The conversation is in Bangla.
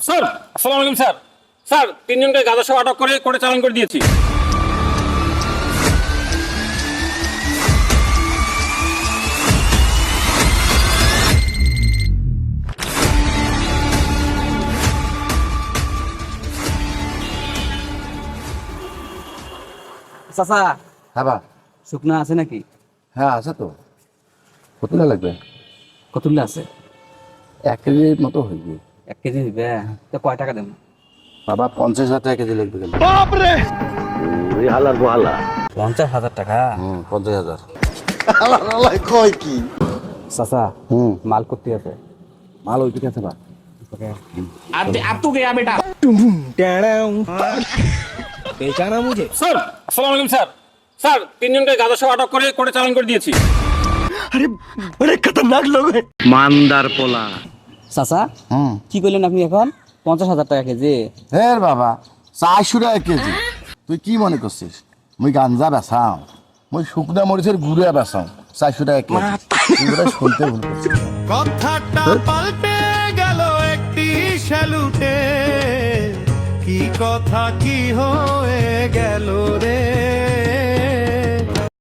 স্যার আসসালামু আলাইকুম স্যার। স্যার তিনজনকে গাঁজা সহ আটক করে কোর্টে চালান করে দিয়েছি। চাচা হ্যাঁ বা শুকনা আছে নাকি? হ্যাঁ আছে তো। কতটা লাগবে? কতগুলো আছে? 1 কেজির মতো হইবে। 1 কেজি দিবে তো কয় টাকা দেবো? বাবা 50,000 টাকা কেজি লাগবে কেন? 50,000 টাকা? 50,000। চাচা মাল করতে আছে। মাল ওই দিকে আছে বা। স্যার আসসালামু আলাইকুম স্যার। স্যার তিনজনকে গাঁজা সহ আটক করে কোর্টে চালান করে দিয়েছি। চাচা কি করলেন আপনি এখন? 50,000 টাকা কেজি? হ্যাঁ বাবা 400 টাকা কেজি। তুই কি মনে করছিস মুই গাঞ্জা বেচাও? মুই শুকনা মরিচের গুঁড়া বেচাও 400 টাকা কেজি। তুই বোধহয় শুনতে ভুল করছিস। কথাটা পাল্টে গেল একটি স্যালুটে, কি কথা কি হয়ে গেল রে।